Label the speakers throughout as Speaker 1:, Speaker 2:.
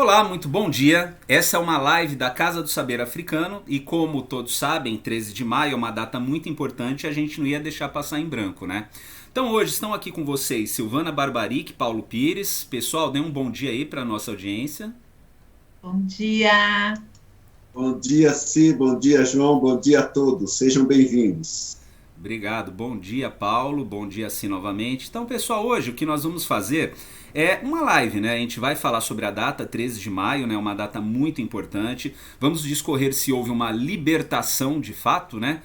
Speaker 1: Olá, muito bom dia. Essa é uma live da Casa do Saber Africano e como todos sabem, 13 de maio é uma data muito importante e a gente não ia deixar passar em branco, né? Então hoje estão aqui com vocês Silvana Barbaric, Paulo Pires. Pessoal, dê um bom dia aí para a nossa audiência.
Speaker 2: Bom dia.
Speaker 3: Bom dia, Si, bom dia, João, bom dia a todos. Sejam bem-vindos.
Speaker 1: Obrigado, bom dia Paulo, bom dia sim novamente. Então pessoal, hoje o que nós vamos fazer é uma live, né? A gente vai falar sobre a data 13 de maio, né? Uma data muito importante. Vamos discorrer se houve uma libertação de fato, né?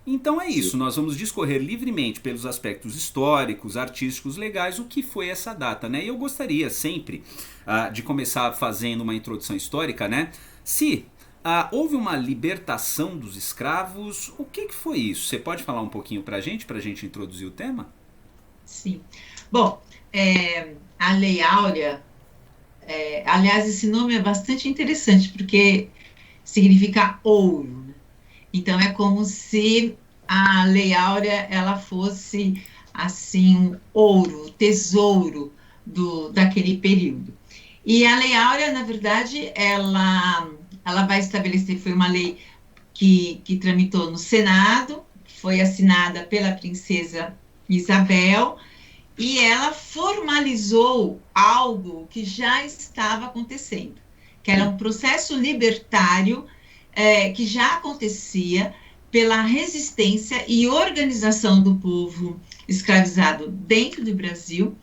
Speaker 1: Então é
Speaker 3: Sim.
Speaker 1: isso, nós vamos discorrer livremente pelos aspectos históricos, artísticos, legais, o que foi essa data, né? E eu gostaria sempre de começar fazendo uma introdução histórica, né? Se houve uma libertação dos escravos, o que foi isso? Você pode falar um pouquinho pra gente introduzir o tema?
Speaker 2: Sim. Bom, a Lei Áurea, aliás, esse nome é bastante interessante, porque significa ouro, né? Então, é como se a Lei Áurea, ela fosse, assim, um ouro, tesouro daquele período. E a Lei Áurea, na verdade, ela vai estabelecer, foi uma lei que tramitou no Senado, foi assinada pela princesa Isabel, e ela formalizou algo que já estava acontecendo, que era um processo libertário que já acontecia pela resistência e organização do povo escravizado dentro do Brasil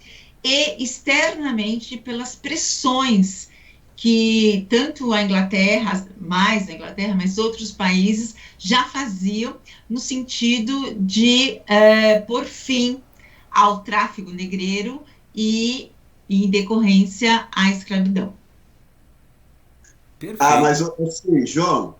Speaker 2: e externamente pelas pressões que tanto a Inglaterra, mas outros países já faziam no sentido de pôr fim ao tráfico negreiro e, em decorrência, à escravidão.
Speaker 1: Perfeito.
Speaker 3: Mas, assim, João,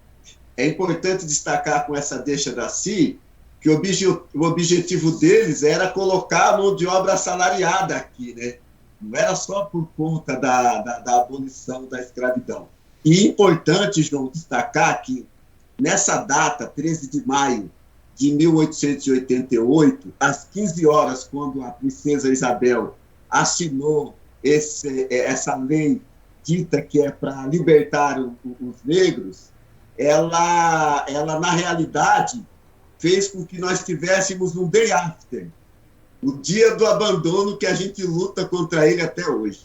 Speaker 3: é importante destacar com essa deixa da Si que o objetivo deles era colocar a mão de obra assalariada aqui, né? Não era só por conta da abolição da escravidão. E importante, João, destacar que nessa data, 13 de maio de 1888, às 15 horas, quando a princesa Isabel assinou essa lei dita que é para libertar os negros, ela, na realidade, fez com que nós tivéssemos um day after, o dia do abandono que a gente luta contra ele até hoje.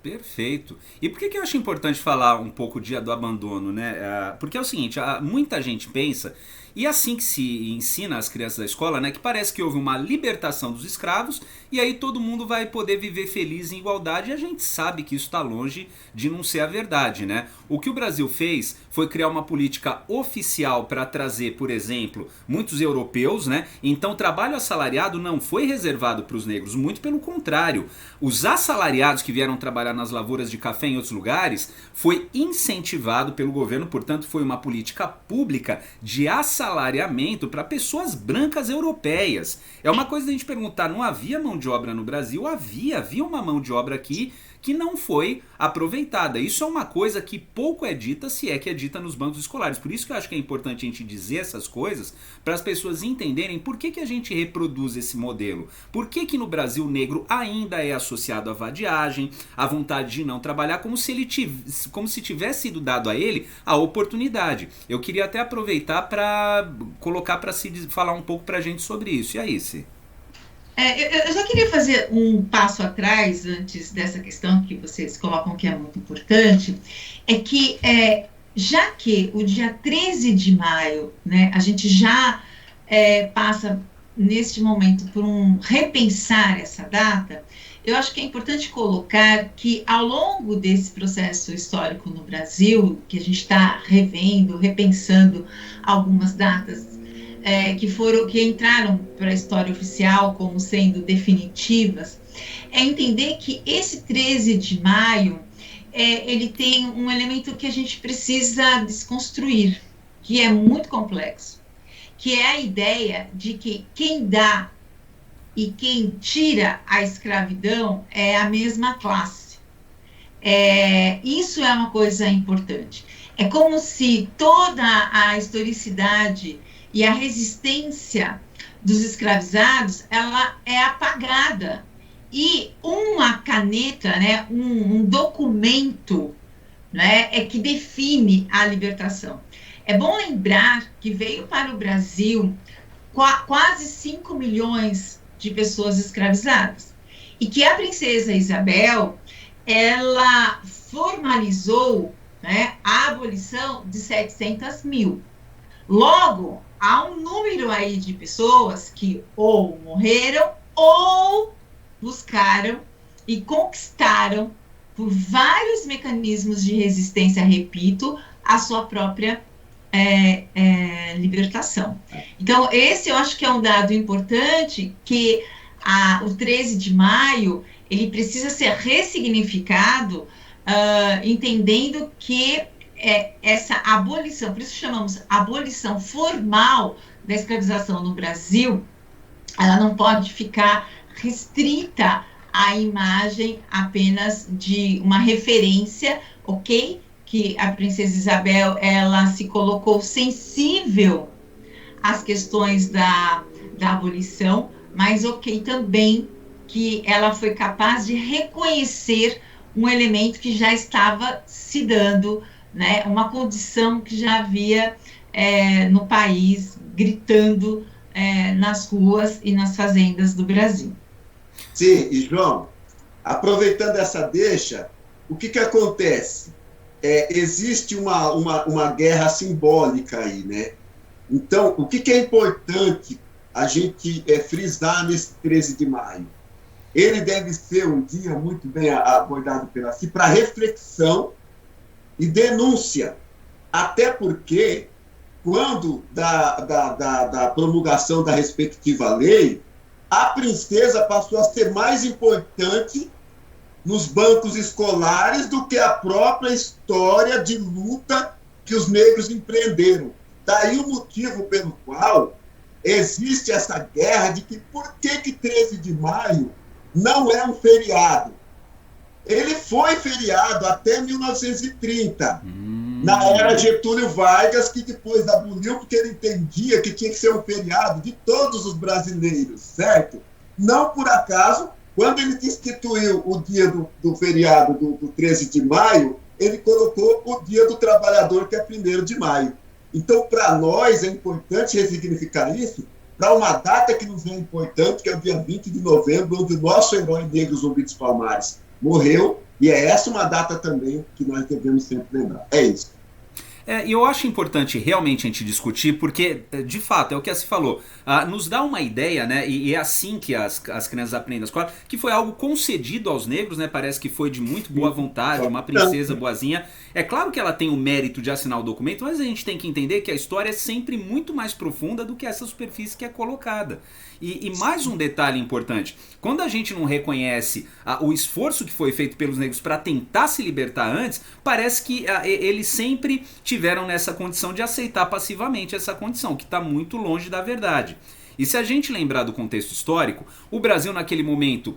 Speaker 1: Perfeito. E por que eu acho importante falar um pouco do dia do abandono, né? Porque é o seguinte, muita gente pensa, e é assim que se ensina às crianças da escola, né? Que parece que houve uma libertação dos escravos e aí todo mundo vai poder viver feliz em igualdade e a gente sabe que isso está longe de não ser a verdade, né? O que o Brasil fez foi criar uma política oficial para trazer, por exemplo, muitos europeus, né? Então o trabalho assalariado não foi reservado para os negros, muito pelo contrário. Os assalariados que vieram trabalhar nas lavouras de café em outros lugares foi incentivado pelo governo, portanto foi uma política pública de assalariamento para pessoas brancas europeias. É uma coisa da gente perguntar, não havia mão de obra no Brasil? Havia uma mão de obra aqui que não foi aproveitada. Isso é uma coisa que pouco é dita, se é que é dita nos bancos escolares. Por isso que eu acho que é importante a gente dizer essas coisas, para as pessoas entenderem por que a gente reproduz esse modelo. Por que no Brasil o negro ainda é associado à vadiagem, à vontade de não trabalhar, como se tivesse sido dado a ele a oportunidade. Eu queria até aproveitar para colocar para se falar um pouco para a gente sobre isso. E aí, Cê?
Speaker 2: Eu só queria fazer um passo atrás, antes dessa questão que vocês colocam que é muito importante, é que, já que o dia 13 de maio, né, a gente já passa, neste momento, por um repensar essa data, eu acho que é importante colocar que, ao longo desse processo histórico no Brasil, que a gente está revendo, repensando algumas datas que entraram para a história oficial como sendo definitivas, é entender que esse 13 de maio ele tem um elemento que a gente precisa desconstruir, que é muito complexo, que é a ideia de que quem dá e quem tira a escravidão é a mesma classe. Isso é uma coisa importante. É como se toda a historicidade e a resistência dos escravizados, ela é apagada. E uma caneta, né, um documento né, é que define a libertação. É bom lembrar que veio para o Brasil quase 5 milhões de pessoas escravizadas. E que a princesa Isabel, ela formalizou, né, a abolição de 700 mil. Logo, há um número aí de pessoas que ou morreram ou buscaram e conquistaram, por vários mecanismos de resistência, repito, a sua própria libertação. Então, esse eu acho que é um dado importante, que o 13 de maio, ele precisa ser ressignificado, entendendo que essa abolição, por isso chamamos abolição formal da escravização no Brasil, ela não pode ficar restrita à imagem apenas de uma referência, ok? Que a princesa Isabel, ela se colocou sensível às questões da abolição, mas ok também que ela foi capaz de reconhecer um elemento que já estava se dando, né, uma condição que já havia no país, gritando nas ruas e nas fazendas do Brasil.
Speaker 3: Sim, e João, aproveitando essa deixa, o que acontece? Existe uma guerra simbólica aí, né? Então, o que é importante a gente frisar nesse 13 de maio? Ele deve ser um dia muito bem abordado pela CI para reflexão e denúncia, até porque, quando da promulgação da respectiva lei, a princesa passou a ser mais importante nos bancos escolares do que a própria história de luta que os negros empreenderam. Daí o motivo pelo qual existe essa guerra de que por que 13 de maio não é um feriado. Ele foi feriado até 1930, na era Getúlio Vargas, que depois aboliu, porque ele entendia que tinha que ser um feriado de todos os brasileiros, certo? Não por acaso, quando ele instituiu o dia do feriado do 13 de maio, ele colocou o dia do trabalhador, que é 1º de maio. Então, para nós, é importante ressignificar isso para uma data que nos é importante, que é o dia 20 de novembro, onde o nosso herói negro Zumbi dos Palmares morreu, e é essa uma data também que nós devemos sempre lembrar. É isso.
Speaker 1: E eu acho importante realmente a gente discutir, porque, de fato, é o que a Se falou, nos dá uma ideia, né, e é assim que as crianças aprendem na escola, que foi algo concedido aos negros, né, parece que foi de muito boa vontade, uma princesa boazinha. É claro que ela tem o mérito de assinar o documento, mas a gente tem que entender que a história é sempre muito mais profunda do que essa superfície que é colocada. E mais um detalhe importante, quando a gente não reconhece o esforço que foi feito pelos negros para tentar se libertar antes, parece que eles sempre tiveram nessa condição de aceitar passivamente essa condição, que está muito longe da verdade. E se a gente lembrar do contexto histórico, o Brasil naquele momento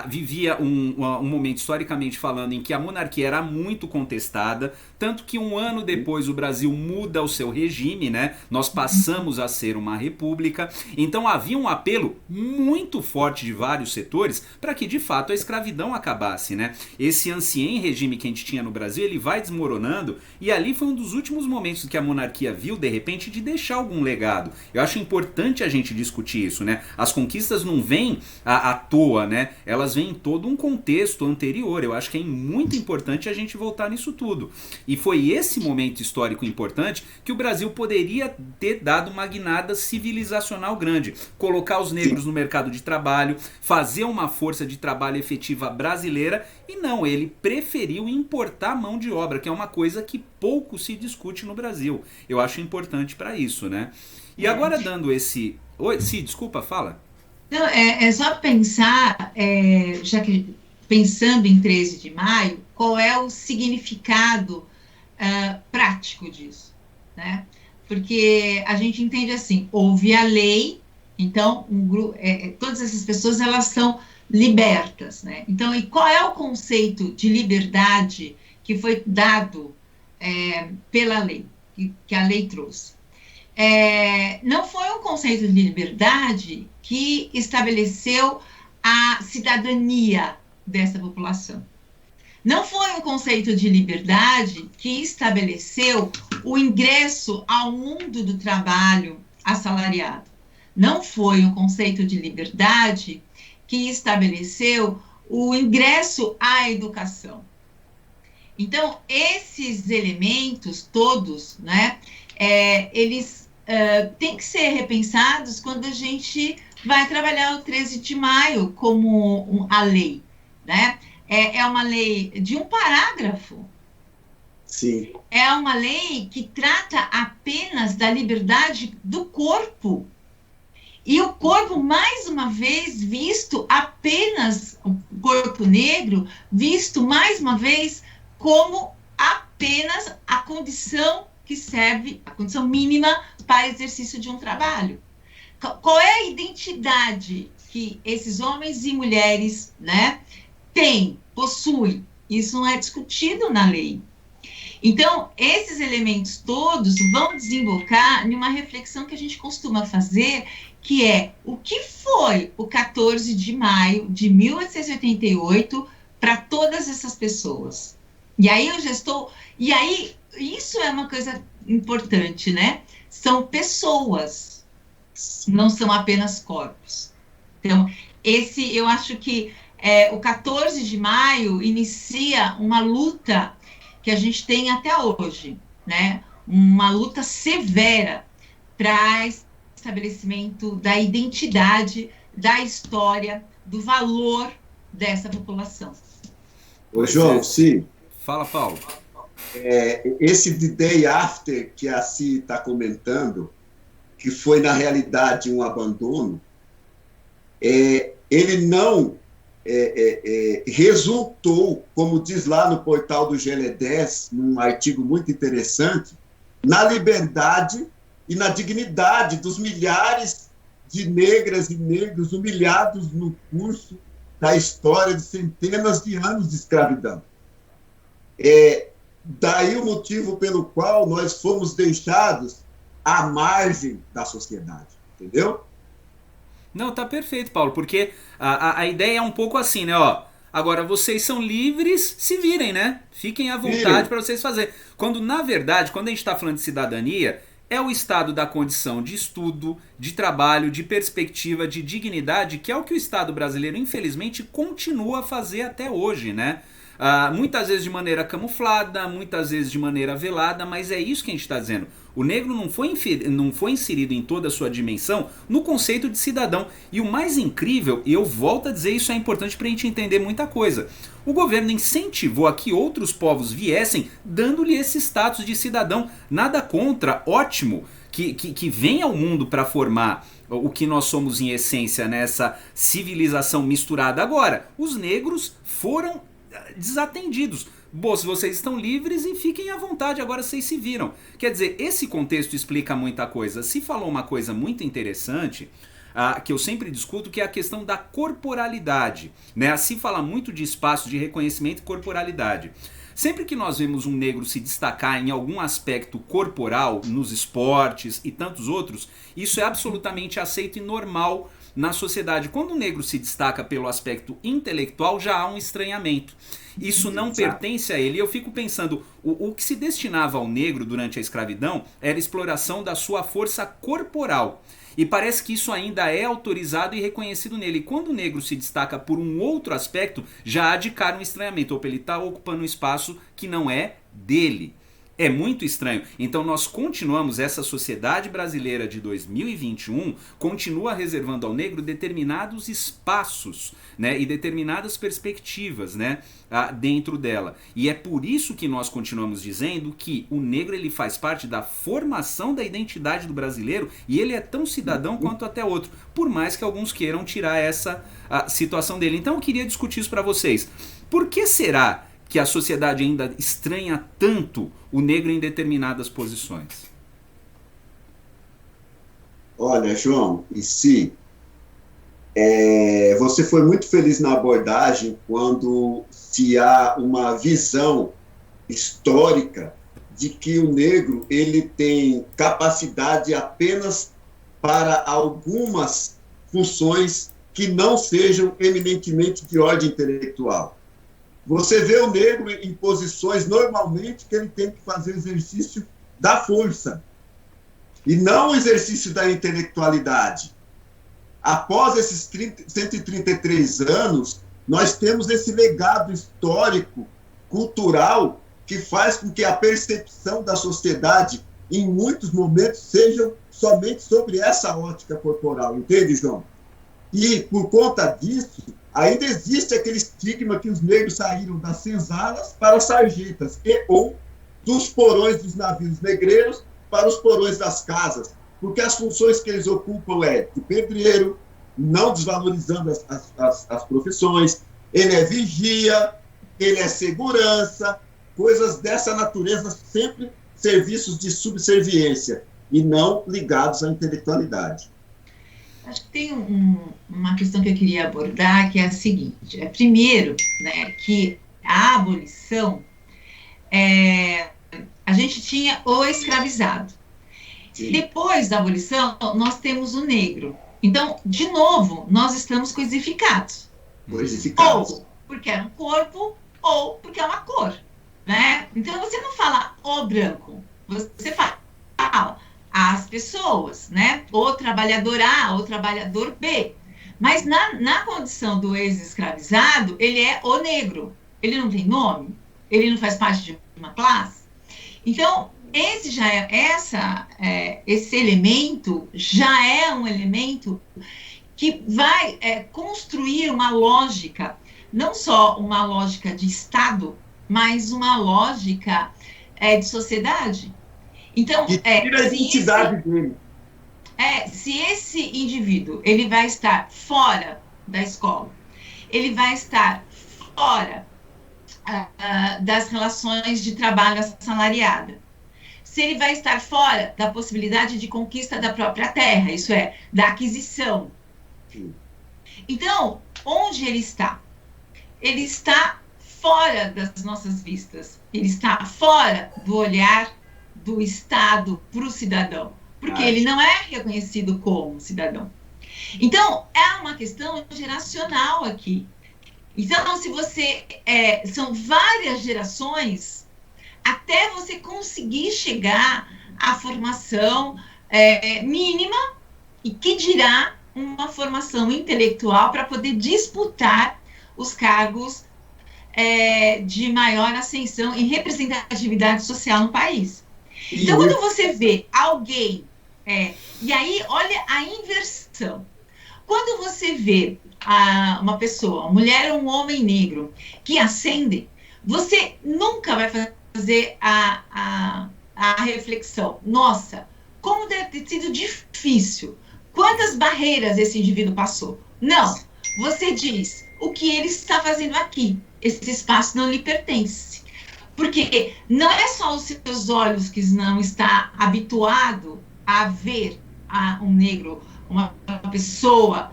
Speaker 1: vivia um momento historicamente falando em que a monarquia era muito contestada, tanto que um ano depois o Brasil muda o seu regime, né? Nós passamos a ser uma república, então havia um apelo muito forte de vários setores para que de fato a escravidão acabasse, né? Esse ancien regime que a gente tinha no Brasil, ele vai desmoronando, e ali foi um dos últimos momentos que a monarquia viu, de repente, de deixar algum legado. Eu acho importante a gente discutir isso, né? As conquistas não vêm à toa, né? Elas vêm em todo um contexto anterior. Eu acho que é muito importante a gente voltar nisso tudo. E foi esse momento histórico importante que o Brasil poderia ter dado uma guinada civilizacional grande. Colocar os negros no mercado de trabalho, fazer uma força de trabalho efetiva brasileira, e não, ele preferiu importar mão de obra, que é uma coisa que pouco se discute no Brasil. Eu acho importante para isso, né? E agora dando esse... Oi, Sim, desculpa, fala.
Speaker 2: Não, é só pensar, já que pensando em 13 de maio, qual é o significado prático disso, né? Porque a gente entende assim, houve a lei, então todas essas pessoas, elas são libertas, né? Então, e qual é o conceito de liberdade que foi dado pela lei, que a lei trouxe? Não foi um conceito de liberdade que estabeleceu a cidadania dessa população. Não foi um conceito de liberdade que estabeleceu o ingresso ao mundo do trabalho assalariado. Não foi um conceito de liberdade que estabeleceu o ingresso à educação. Então, esses elementos todos, né, eles têm que ser repensados quando a gente vai trabalhar o 13 de maio como a lei, né? É uma lei de um parágrafo.
Speaker 3: Sim.
Speaker 2: É uma lei que trata apenas da liberdade do corpo. E o corpo, mais uma vez, visto apenas, o corpo negro, visto mais uma vez como apenas a condição que serve, a condição mínima para exercício de um trabalho. Qual é a identidade que esses homens e mulheres, né, têm, possuem? Isso não é discutido na lei. Então, esses elementos todos vão desembocar em uma reflexão que a gente costuma fazer, que é o que foi o 14 de maio de 1888 para todas essas pessoas. E aí eu já estou... E aí, isso é uma coisa importante, né? São pessoas, não são apenas corpos. Então, eu acho que o 14 de maio inicia uma luta que a gente tem até hoje, né? Uma luta severa para estabelecimento da identidade, da história, do valor dessa população.
Speaker 3: Ô, João, sim.
Speaker 1: Fala, Paulo.
Speaker 3: Esse The Day After que a Si está comentando, que foi, na realidade, um abandono, ele não resultou, como diz lá no portal do GLE10, num artigo muito interessante, na liberdade e na dignidade dos milhares de negras e negros humilhados no curso da história de centenas de anos de escravidão. Daí o motivo pelo qual nós fomos deixados à margem da sociedade, entendeu?
Speaker 1: Não, tá perfeito, Paulo, porque a ideia é um pouco assim, né, ó. Agora, vocês são livres, se virem, né? Fiquem à vontade para vocês fazerem. Quando, na verdade, quando a gente está falando de cidadania, é o estado da condição de estudo, de trabalho, de perspectiva, de dignidade, que é o que o Estado brasileiro, infelizmente, continua a fazer até hoje, né? Muitas vezes de maneira camuflada, muitas vezes de maneira velada, mas é isso que a gente está dizendo. O negro não foi inserido em toda a sua dimensão no conceito de cidadão. E o mais incrível, e eu volto a dizer, isso é importante para a gente entender muita coisa. O governo incentivou a que outros povos viessem, dando-lhe esse status de cidadão. Nada contra, ótimo, que venha ao mundo para formar o que nós somos em essência nessa civilização misturada. Agora, os negros foram desatendidos. Bom, se vocês estão livres e fiquem à vontade, agora vocês se viram. Quer dizer, esse contexto explica muita coisa. Se falou uma coisa muito interessante, que eu sempre discuto, que é a questão da corporalidade, né? Se fala muito de espaço de reconhecimento e corporalidade. Sempre que nós vemos um negro se destacar em algum aspecto corporal, nos esportes e tantos outros, isso é absolutamente aceito e normal na sociedade. Quando o negro se destaca pelo aspecto intelectual, já há um estranhamento. Isso não pertence a ele. Eu fico pensando, o que se destinava ao negro durante a escravidão era a exploração da sua força corporal. E parece que isso ainda é autorizado e reconhecido nele. E quando o negro se destaca por um outro aspecto, já há de cara um estranhamento. Opa, ele está ocupando um espaço que não é dele. É muito estranho. Então nós continuamos, essa sociedade brasileira de 2021 continua reservando ao negro determinados espaços, né, e determinadas perspectivas, né, dentro dela. E é por isso que nós continuamos dizendo que o negro ele faz parte da formação da identidade do brasileiro e ele é tão cidadão quanto até outro, por mais que alguns queiram tirar essa situação dele. Então eu queria discutir isso para vocês. Por que será que a sociedade ainda estranha tanto o negro em determinadas posições?
Speaker 3: Olha, João, e se você foi muito feliz na abordagem quando se há uma visão histórica de que o negro ele tem capacidade apenas para algumas funções que não sejam eminentemente de ordem intelectual. Você vê o negro em posições, normalmente, que ele tem que fazer exercício da força, e não o exercício da intelectualidade. Após esses 133 anos, nós temos esse legado histórico, cultural, que faz com que a percepção da sociedade, em muitos momentos, seja somente sobre essa ótica corporal, entende, João? E, por conta disso, ainda existe aquele estigma que os negros saíram das senzalas para as sarjetas, ou dos porões dos navios negreiros para os porões das casas, porque as funções que eles ocupam é de pedreiro, não desvalorizando as profissões, ele é vigia, ele é segurança, coisas dessa natureza, sempre serviços de subserviência e não ligados à intelectualidade.
Speaker 2: Acho que tem uma questão que eu queria abordar, que é a seguinte. Primeiro, né, que a abolição, a gente tinha o escravizado. Sim. Depois da abolição, nós temos o negro. Então, de novo, nós estamos coisificados. Ou porque é um corpo, ou porque é uma cor. Né? Então, você não fala o branco, você fala as pessoas, né? O trabalhador A, o trabalhador B. Mas na condição do ex-escravizado, ele é o negro. Ele não tem nome, ele não faz parte de uma classe. Então, esse elemento já é um elemento que vai construir uma lógica, não só uma lógica de Estado, mas uma lógica de sociedade. Então,
Speaker 3: tira a identidade dele.
Speaker 2: Se esse indivíduo ele vai estar fora da escola, ele vai estar fora das relações de trabalho assalariada, se ele vai estar fora da possibilidade de conquista da própria terra, isso é, da aquisição. Sim. Então, onde ele está? Ele está fora das nossas vistas, ele está fora do olhar do Estado para o cidadão, porque ele não é reconhecido como cidadão. Então, é uma questão geracional aqui. Então, se você... são várias gerações até você conseguir chegar à formação mínima, e que dirá uma formação intelectual para poder disputar os cargos de maior ascensão e representatividade social no país. Então, quando você vê alguém... e aí, olha a inversão. Quando você vê uma pessoa, uma mulher ou um homem negro, que ascende, você nunca vai fazer a reflexão. Nossa, como deve ter sido difícil. Quantas barreiras esse indivíduo passou. Não. Você diz, o que ele está fazendo aqui? Esse espaço não lhe pertence. Porque não é só os seus olhos que não está habituado a ver um negro, uma pessoa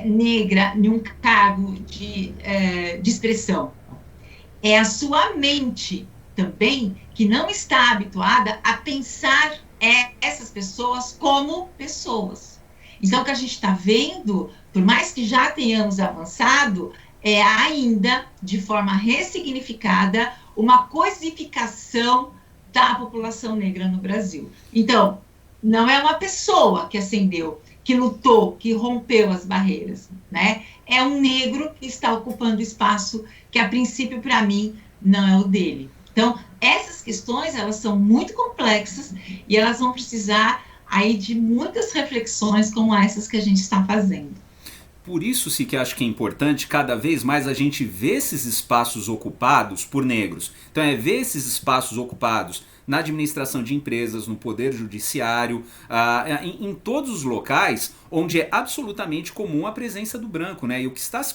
Speaker 2: negra em um cargo de expressão. É a sua mente também que não está habituada a pensar essas pessoas como pessoas. Então, o que a gente está vendo, por mais que já tenhamos avançado, é ainda, de forma ressignificada, uma coisificação da população negra no Brasil. Então, não é uma pessoa que ascendeu, que lutou, que rompeu as barreiras, né? É um negro que está ocupando espaço que, a princípio, para mim, não é o dele. Então, essas questões, elas são muito complexas e elas vão precisar aí de muitas reflexões como essas que a gente está fazendo.
Speaker 1: Por isso sim que acho que é importante cada vez mais a gente ver esses espaços ocupados por negros. Então ver esses espaços ocupados na administração de empresas, no poder judiciário, em todos os locais onde é absolutamente comum a presença do branco, né? E o que está se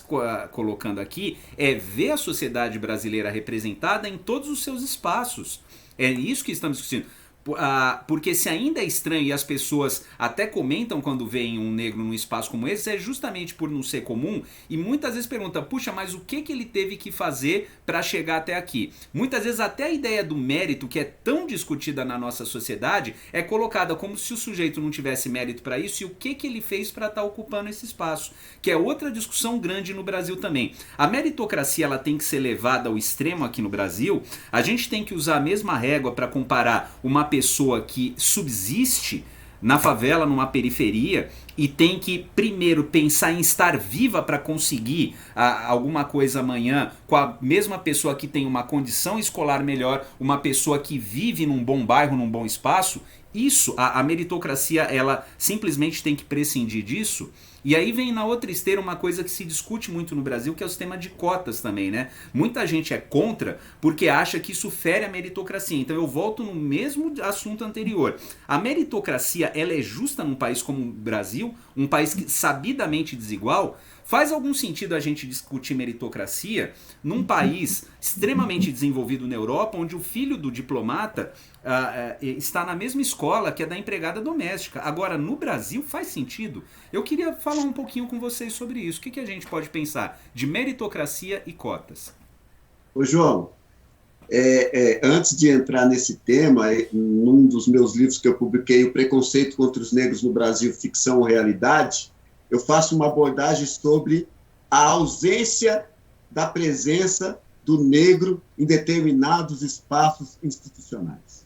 Speaker 1: colocando aqui é ver a sociedade brasileira representada em todos os seus espaços. É isso que estamos discutindo. Porque se ainda é estranho e as pessoas até comentam quando veem um negro num espaço como esse, é justamente por não ser comum, e muitas vezes perguntam, puxa, mas o que ele teve que fazer para chegar até aqui? Muitas vezes até a ideia do mérito, que é tão discutida na nossa sociedade, é colocada como se o sujeito não tivesse mérito para isso, e o que ele fez para estar ocupando esse espaço, que é outra discussão grande no Brasil também. A meritocracia, ela tem que ser levada ao extremo aqui no Brasil. A gente tem que usar a mesma régua para comparar uma pessoa que subsiste na favela, numa periferia, e tem que primeiro pensar em estar viva para conseguir alguma coisa amanhã, com a mesma pessoa que tem uma condição escolar melhor, uma pessoa que vive num bom bairro, num bom espaço. Isso, a meritocracia, ela simplesmente tem que prescindir disso. E aí vem na outra esteira uma coisa que se discute muito no Brasil, que é o sistema de cotas também, né? Muita gente é contra porque acha que isso fere a meritocracia. Então eu volto no mesmo assunto anterior. A meritocracia, ela é justa num país como o Brasil, um país sabidamente desigual? Faz algum sentido a gente discutir meritocracia num país extremamente desenvolvido na Europa, onde o filho do diplomata está na mesma escola que a da empregada doméstica? Agora, no Brasil, faz sentido? Eu queria falar um pouquinho com vocês sobre isso. O que a gente pode pensar de meritocracia e cotas?
Speaker 3: Ô, João, antes de entrar nesse tema, num dos meus livros que eu publiquei, O Preconceito contra os Negros no Brasil, Ficção ou Realidade, eu faço uma abordagem sobre a ausência da presença do negro em determinados espaços institucionais.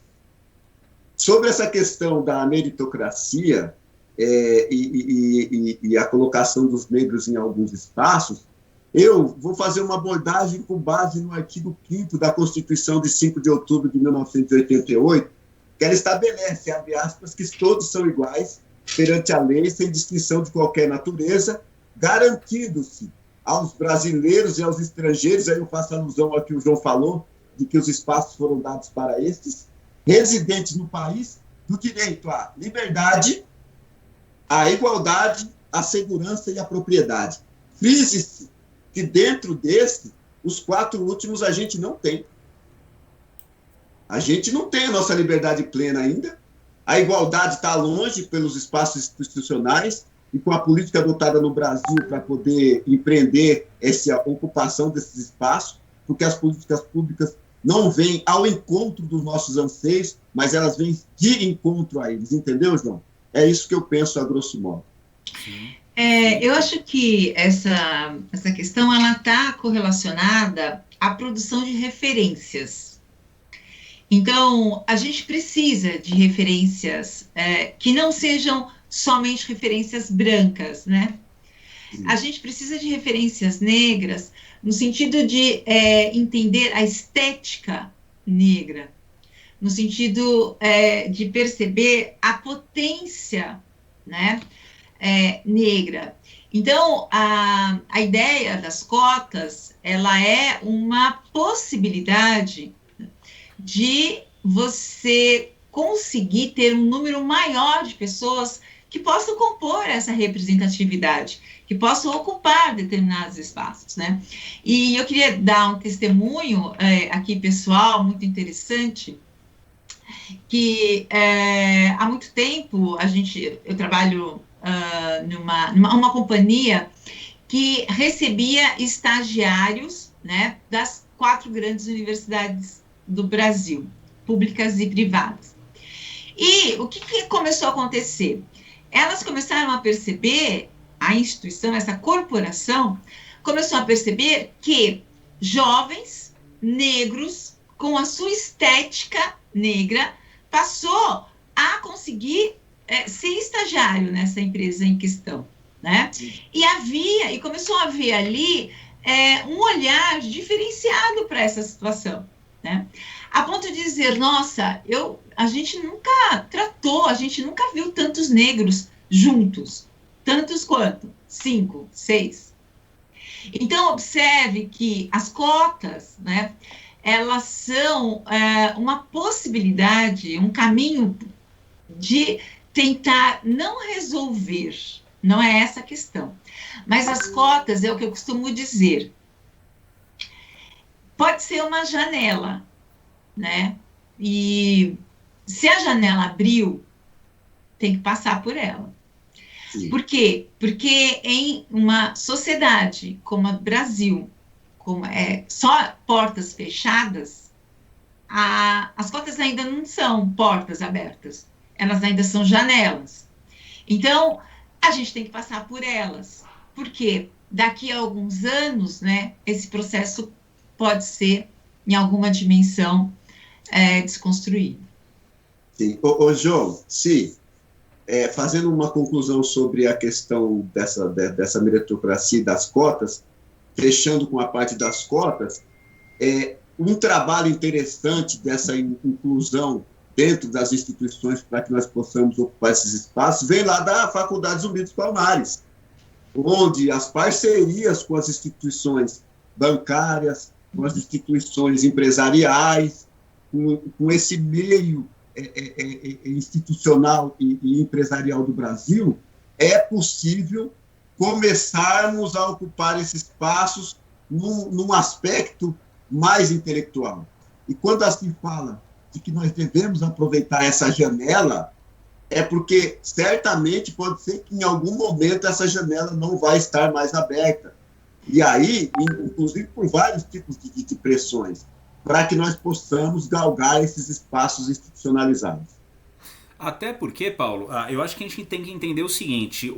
Speaker 3: Sobre essa questão da meritocracia e a colocação dos negros em alguns espaços, eu vou fazer uma abordagem com base no artigo 5º da Constituição de 5 de outubro de 1988, que ela estabelece, abre aspas, que todos são iguais perante a lei, sem distinção de qualquer natureza, garantindo-se aos brasileiros e aos estrangeiros, aí eu faço alusão ao que o João falou, de que os espaços foram dados para estes, residentes no país, do direito à liberdade, à igualdade, à segurança e à propriedade. Frise-se que dentro desse, os 4 últimos a gente não tem. A gente não tem a nossa liberdade plena ainda. A igualdade está longe pelos espaços institucionais e com a política adotada no Brasil para poder empreender essa ocupação desses espaços, porque as políticas públicas não vêm ao encontro dos nossos anseios, mas elas vêm de encontro a eles, entendeu, João? É isso que eu penso a grosso modo.
Speaker 2: Eu acho que essa questão ela está correlacionada à produção de referências. Então, a gente precisa de referências que não sejam somente referências brancas, né? A gente precisa de referências negras no sentido de entender a estética negra, no sentido de perceber a potência, né, negra. Então, a ideia das cotas, ela é uma possibilidade de você conseguir ter um número maior de pessoas que possam compor essa representatividade, que possam ocupar determinados espaços, né? E eu queria dar um testemunho aqui, pessoal, muito interessante, que há muito tempo eu trabalho numa companhia que recebia estagiários, né, das 4 grandes universidades do Brasil, públicas e privadas. E o que começou a acontecer? Elas começaram a perceber, a instituição, essa corporação, começou a perceber que jovens negros, com a sua estética negra, passou a conseguir ser estagiário nessa empresa em questão, né? E começou a haver ali um olhar diferenciado para essa situação, né? A ponto de dizer, nossa, a gente nunca tratou, a gente nunca viu tantos negros juntos. Tantos quanto? 5, 6. Então, observe que as cotas, né, elas são uma possibilidade, um caminho de tentar não resolver, não é essa a questão. Mas as cotas é o que eu costumo dizer. Pode ser uma janela, né? E se a janela abriu, tem que passar por ela.
Speaker 3: Sim.
Speaker 2: Por quê? Porque em uma sociedade como a do Brasil, como só portas fechadas, as cotas ainda não são portas abertas, elas ainda são janelas. Então, a gente tem que passar por elas. Por quê? Daqui a alguns anos, né, esse processo pode ser, em alguma dimensão, desconstruído.
Speaker 3: Sim. Ô, João, sim. Fazendo uma conclusão sobre a questão dessa meritocracia e das cotas, fechando com a parte das cotas, um trabalho interessante dessa inclusão dentro das instituições para que nós possamos ocupar esses espaços vem lá da Faculdade Zumbi dos Palmares, onde as parcerias com as instituições bancárias, com as instituições empresariais, com esse meio institucional e empresarial do Brasil, é possível começarmos a ocupar esses espaços num aspecto mais intelectual. E quando assim fala de que nós devemos aproveitar essa janela, é porque certamente pode ser que em algum momento essa janela não vai estar mais aberta. E aí, inclusive por vários tipos de pressões, para que nós possamos galgar esses espaços institucionalizados.
Speaker 1: Até porque, Paulo, eu acho que a gente tem que entender o seguinte,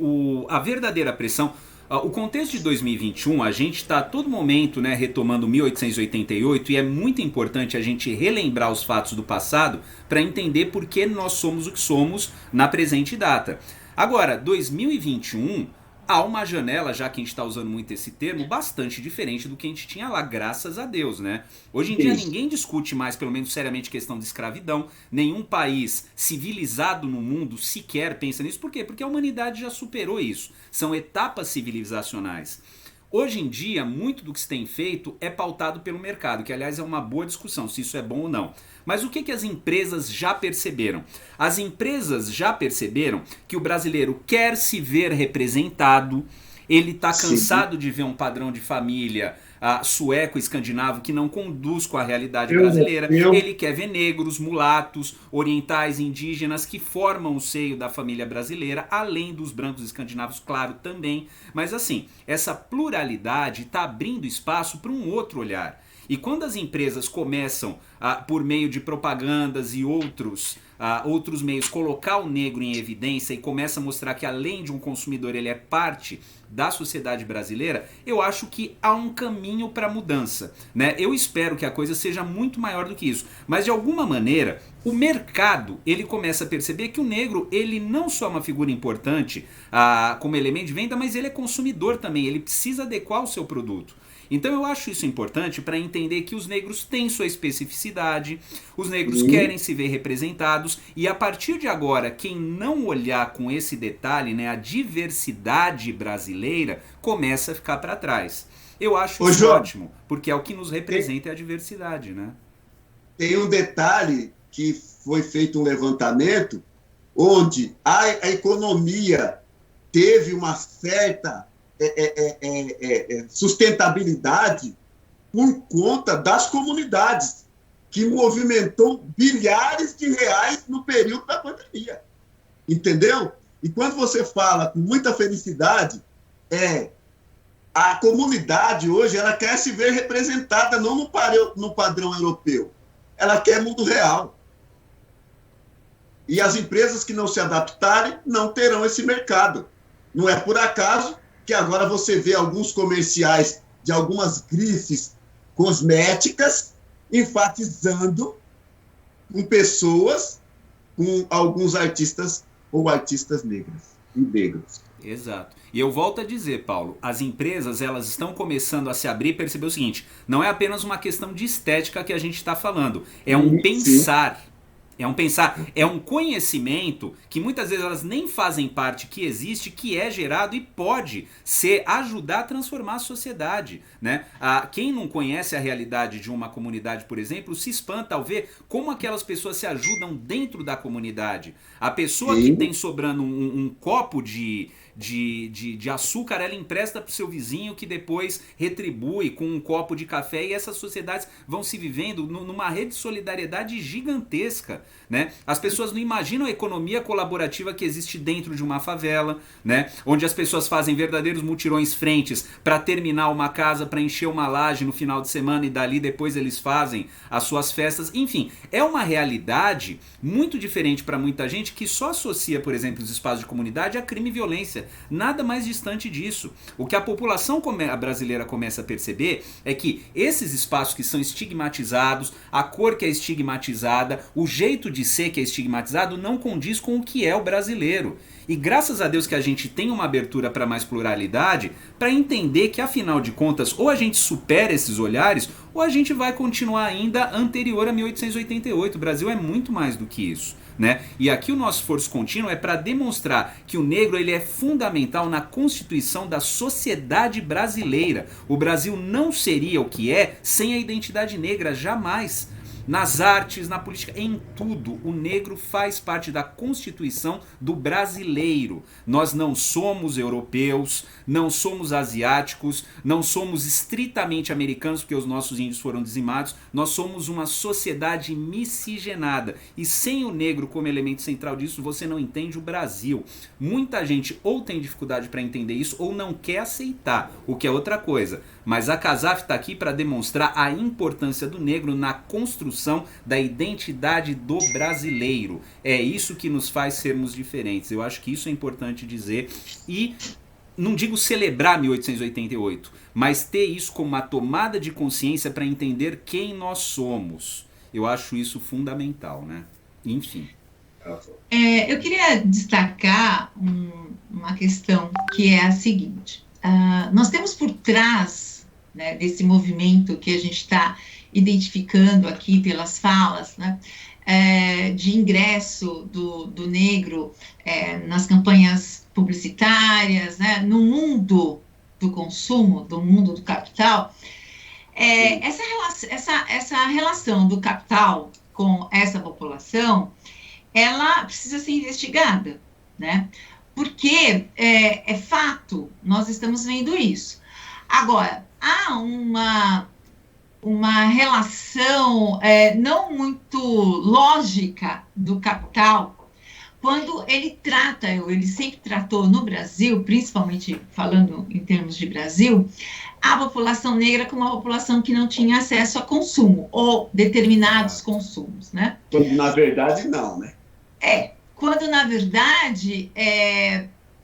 Speaker 1: a verdadeira pressão, o contexto de 2021, a gente está a todo momento, né, retomando 1888 e é muito importante a gente relembrar os fatos do passado para entender por que nós somos o que somos na presente data. Agora, 2021... há uma janela, já que a gente está usando muito esse termo, bastante diferente do que a gente tinha lá, graças a Deus, né? Hoje em dia ninguém discute mais, pelo menos seriamente, questão de escravidão. Nenhum país civilizado no mundo sequer pensa nisso. Por quê? Porque a humanidade já superou isso. São etapas civilizacionais. Hoje em dia, muito do que se tem feito é pautado pelo mercado, que aliás é uma boa discussão, se isso é bom ou não. Mas o que as empresas já perceberam? As empresas já perceberam que o brasileiro quer se ver representado, ele está cansado de ver um padrão de família sueco, escandinavo, que não conduz com a realidade brasileira. Ele quer ver negros, mulatos, orientais, indígenas, que formam o seio da família brasileira, além dos brancos escandinavos, claro, também. Mas assim, essa pluralidade está abrindo espaço para um outro olhar. E quando as empresas começam, por meio de propagandas e outros meios, colocar o negro em evidência e começa a mostrar que além de um consumidor ele é parte da sociedade brasileira, eu acho que há um caminho para mudança, né? Eu espero que a coisa seja muito maior do que isso, mas de alguma maneira o mercado ele começa a perceber que o negro ele não só é uma figura importante como elemento de venda, mas ele é consumidor também, ele precisa adequar o seu produto. Então eu acho isso importante para entender que os negros têm sua especificidade, os negros querem se ver representados e a partir de agora, quem não olhar com esse detalhe, né, a diversidade brasileira, começa a ficar para trás. Eu acho isso ótimo, porque é o que nos representa a diversidade, né?
Speaker 3: Tem um detalhe que foi feito um levantamento onde a economia teve uma certa sustentabilidade por conta das comunidades, que movimentou bilhares de reais no período da pandemia. Entendeu? E quando você fala com muita felicidade, a comunidade hoje ela quer se ver representada não no padrão europeu, ela quer mundo real. E as empresas que não se adaptarem não terão esse mercado. Não é por acaso que agora você vê alguns comerciais de algumas grifes cosméticas enfatizando com pessoas, com alguns artistas ou artistas negras e negros.
Speaker 1: Exato. E eu volto a dizer, Paulo, as empresas elas estão começando a se abrir e perceber o seguinte, não é apenas uma questão de estética que a gente está falando, é um pensar. É um conhecimento que muitas vezes elas nem fazem parte, que existe, que é gerado e pode ajudar a transformar a sociedade, né? Quem não conhece a realidade de uma comunidade, por exemplo, se espanta ao ver como aquelas pessoas se ajudam dentro da comunidade. A pessoa que tem sobrando um copo de de açúcar, ela empresta para o seu vizinho que depois retribui com um copo de café, e essas sociedades vão se vivendo numa rede de solidariedade gigantesca, né? As pessoas não imaginam a economia colaborativa que existe dentro de uma favela, né? Onde as pessoas fazem verdadeiros mutirões frentes para terminar uma casa, para encher uma laje no final de semana, e dali depois eles fazem as suas festas. Enfim, é uma realidade muito diferente para muita gente que só associa, por exemplo, os espaços de comunidade a crime e violência. Nada mais distante disso. O que a população brasileira começa a perceber é que esses espaços que são estigmatizados, a cor que é estigmatizada, o jeito de ser que é estigmatizado, não condiz com o que é o brasileiro. E graças a Deus que a gente tem uma abertura para mais pluralidade, para entender que, afinal de contas, ou a gente supera esses olhares, ou a gente vai continuar ainda anterior a 1888. O Brasil é muito mais do que isso, né? E aqui o nosso esforço contínuo é para demonstrar que o negro ele é fundamental na constituição da sociedade brasileira. O Brasil não seria o que é sem a identidade negra, jamais. Nas artes, na política, em tudo, o negro faz parte da constituição do brasileiro. Nós não somos europeus, não somos asiáticos, não somos estritamente americanos, porque os nossos índios foram dizimados. Nós somos uma sociedade miscigenada. E sem o negro como elemento central disso, você não entende o Brasil. Muita gente ou tem dificuldade para entender isso, ou não quer aceitar, o que é outra coisa. Mas a CASAF está aqui para demonstrar a importância do negro na construção da identidade do brasileiro. É isso que nos faz sermos diferentes. Eu acho que isso é importante dizer. E não digo celebrar 1888, mas ter isso como uma tomada de consciência para entender quem nós somos. Eu acho isso fundamental, né? Enfim.
Speaker 2: Eu queria destacar uma questão que é a seguinte. Nós temos por trás, né, desse movimento que a gente está identificando aqui pelas falas, né, de ingresso do negro nas campanhas publicitárias, né, no mundo do consumo, do mundo do capital, essa relação do capital com essa população, ela precisa ser investigada, né? Porque é fato, nós estamos vendo isso. Agora, há uma relação não muito lógica do capital quando ele sempre tratou no Brasil, principalmente falando em termos de Brasil, a população negra como uma população que não tinha acesso a consumo, ou determinados consumos, né?
Speaker 3: Quando, na verdade, não, né?
Speaker 2: Quando, na verdade,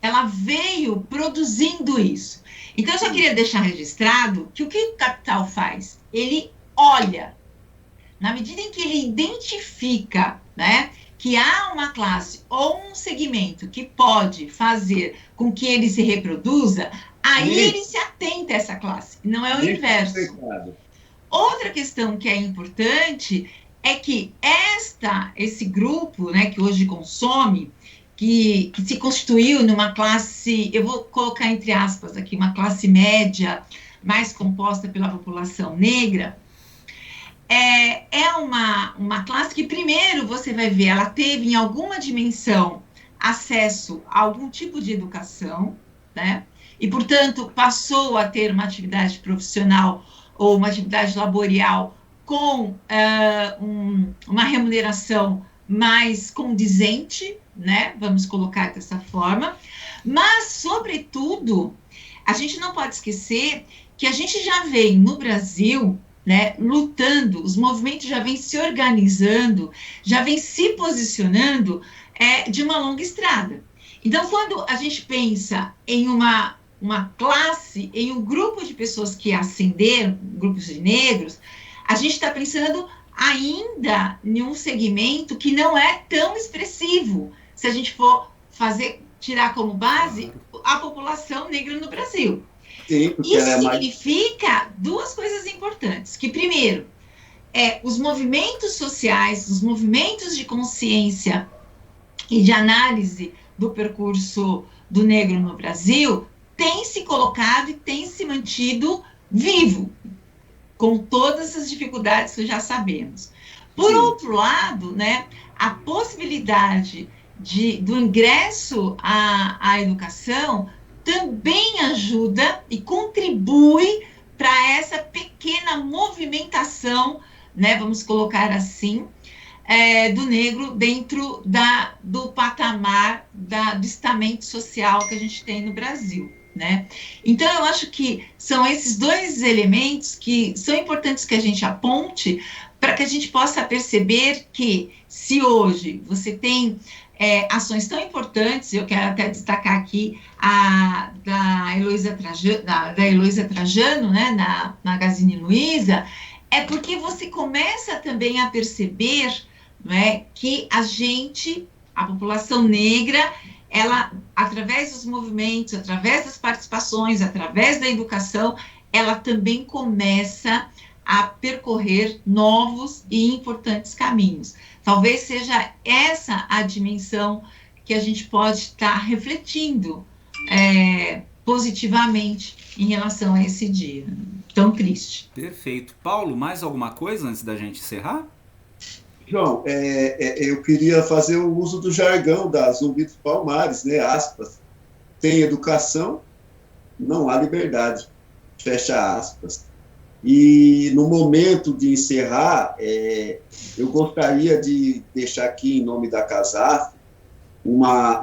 Speaker 2: ela veio produzindo isso. Então, eu só queria deixar registrado que o que o capital faz? Ele olha, na medida em que ele identifica, né, que há uma classe ou um segmento que pode fazer com que ele se reproduza, aí ele se atenta a essa classe, não é o inverso. Outra questão que é importante é que esse grupo, né, que hoje consome, que se constituiu numa classe, eu vou colocar entre aspas aqui, uma classe média, mais composta pela população negra, é uma classe que, primeiro, você vai ver, ela teve em alguma dimensão acesso a algum tipo de educação, né, e, portanto, passou a ter uma atividade profissional ou uma atividade laboral com uma remuneração mais condizente, né? Vamos colocar dessa forma. Mas, sobretudo, a gente não pode esquecer que a gente já vem no Brasil, né, lutando, os movimentos já vêm se organizando, já vêm se posicionando de uma longa estrada. Então, quando a gente pensa em uma classe, em um grupo de pessoas que ascenderam, grupos de negros, a gente está pensando ainda em um segmento que não é tão expressivo, se a gente for tirar como base a população negra no Brasil.
Speaker 3: Sim,
Speaker 2: isso significa duas coisas importantes, que primeiro, os movimentos sociais, os movimentos de consciência e de análise do percurso do negro no Brasil têm se colocado e têm se mantido vivo, com todas as dificuldades que já sabemos. Por outro lado, né, a possibilidade do ingresso à educação também ajuda e contribui para essa pequena movimentação, né, vamos colocar assim, do negro dentro do patamar do estamento social que a gente tem no Brasil, né? Então, eu acho que são esses dois elementos que são importantes que a gente aponte para que a gente possa perceber que, se hoje você tem ações tão importantes, eu quero até destacar aqui da Heloísa Trajano, né, na Magazine Luiza, é porque você começa também a perceber, né, que a população negra, ela, através dos movimentos, através das participações, através da educação, ela também começa a percorrer novos e importantes caminhos. Talvez seja essa a dimensão que a gente pode estar refletindo positivamente em relação a esse dia tão triste.
Speaker 1: Perfeito. Paulo, mais alguma coisa antes da gente encerrar?
Speaker 3: João, eu queria fazer o uso do jargão da Zumbi dos Palmares, né? Aspas. Tem educação, não há liberdade. Fecha aspas. E no momento de encerrar, eu gostaria de deixar aqui, em nome da CASAF, uma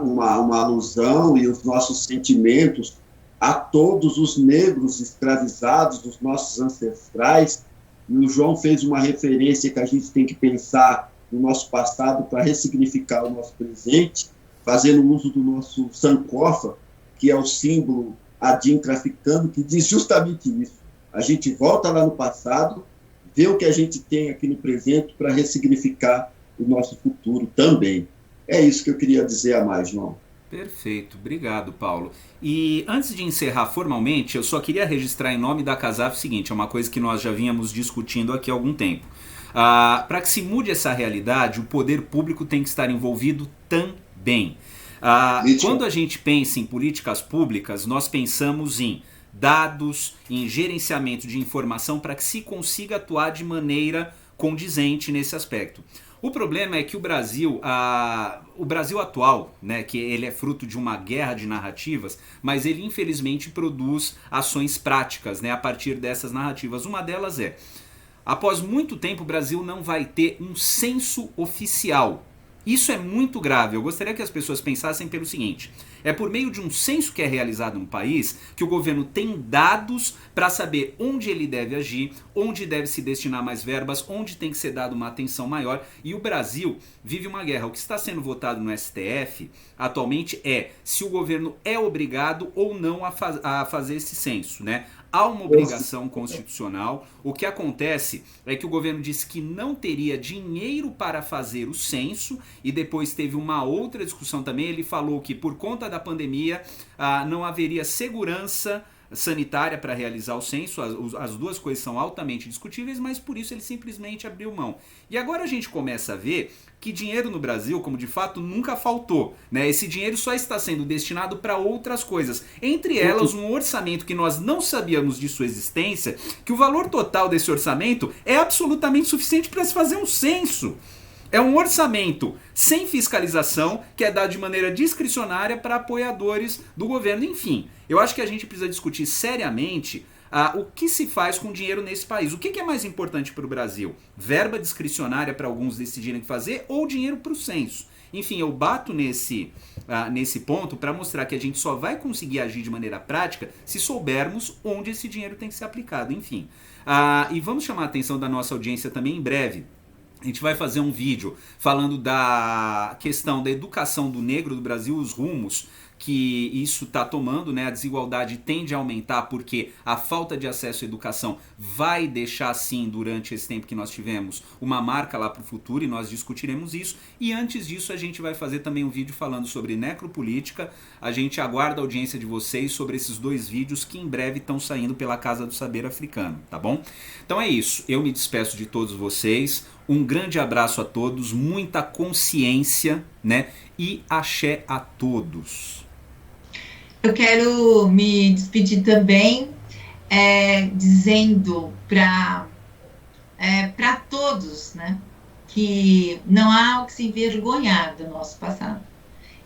Speaker 3: alusão e os nossos sentimentos a todos os negros escravizados dos nossos ancestrais. E o João fez uma referência que a gente tem que pensar no nosso passado para ressignificar o nosso presente, fazendo uso do nosso sankofa, que é o símbolo adintraficano, que diz justamente isso. A gente volta lá no passado, vê o que a gente tem aqui no presente para ressignificar o nosso futuro também. É isso que eu queria dizer a mais, João.
Speaker 1: Perfeito, obrigado, Paulo. E antes de encerrar formalmente, eu só queria registrar em nome da CASAF o seguinte, é uma coisa que nós já vínhamos discutindo aqui há algum tempo. Para que se mude essa realidade, o poder público tem que estar envolvido também. Quando a gente pensa em políticas públicas, nós pensamos em dados, em gerenciamento de informação para que se consiga atuar de maneira condizente nesse aspecto. O problema é que o Brasil atual, né, que ele é fruto de uma guerra de narrativas, mas ele infelizmente produz ações práticas, né, a partir dessas narrativas. Uma delas após muito tempo o Brasil não vai ter um censo oficial. Isso é muito grave. Eu gostaria que as pessoas pensassem pelo seguinte: é por meio de um censo que é realizado no país que o governo tem dados para saber onde ele deve agir, onde deve se destinar mais verbas, onde tem que ser dado uma atenção maior. E o Brasil vive uma guerra. O que está sendo votado no STF atualmente é se o governo é obrigado ou não a fazer esse censo, né? Há uma obrigação constitucional. O que acontece é que o governo disse que não teria dinheiro para fazer o censo e depois teve uma outra discussão também. Ele falou que por conta da pandemia não haveria segurança sanitária para realizar o censo. As duas coisas são altamente discutíveis, mas por isso ele simplesmente abriu mão. E agora a gente começa a ver que dinheiro no Brasil, como de fato nunca faltou, né? Esse dinheiro só está sendo destinado para outras coisas, entre elas um orçamento que nós não sabíamos de sua existência, que o valor total desse orçamento é absolutamente suficiente para se fazer um censo. É um orçamento sem fiscalização, que é dado de maneira discricionária para apoiadores do governo. Enfim, eu acho que a gente precisa discutir seriamente o que se faz com dinheiro nesse país. O que é mais importante para o Brasil? Verba discricionária para alguns decidirem fazer ou dinheiro para o censo? Enfim, eu bato nesse ponto para mostrar que a gente só vai conseguir agir de maneira prática se soubermos onde esse dinheiro tem que ser aplicado. Enfim, e vamos chamar a atenção da nossa audiência também em breve. A gente vai fazer um vídeo falando da questão da educação do negro do Brasil, os rumos que isso está tomando, né? A desigualdade tende a aumentar porque a falta de acesso à educação vai deixar, sim, durante esse tempo que nós tivemos, uma marca lá para o futuro, e nós discutiremos isso. E antes disso a gente vai fazer também um vídeo falando sobre necropolítica. A gente aguarda a audiência de vocês sobre esses dois vídeos que em breve estão saindo pela Casa do Saber Africano, tá bom? Então é isso, eu me despeço de todos vocês. Um grande abraço a todos, muita consciência, né? E axé a todos.
Speaker 2: Eu quero me despedir também dizendo para todos, né, que não há o que se envergonhar do nosso passado.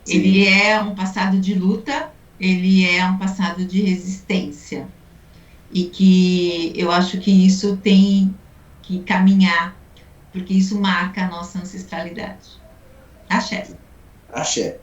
Speaker 2: Ele é um passado de luta, ele é um passado de resistência. E que eu acho que isso tem que caminhar, porque isso marca a nossa ancestralidade. Axé.
Speaker 3: Axé.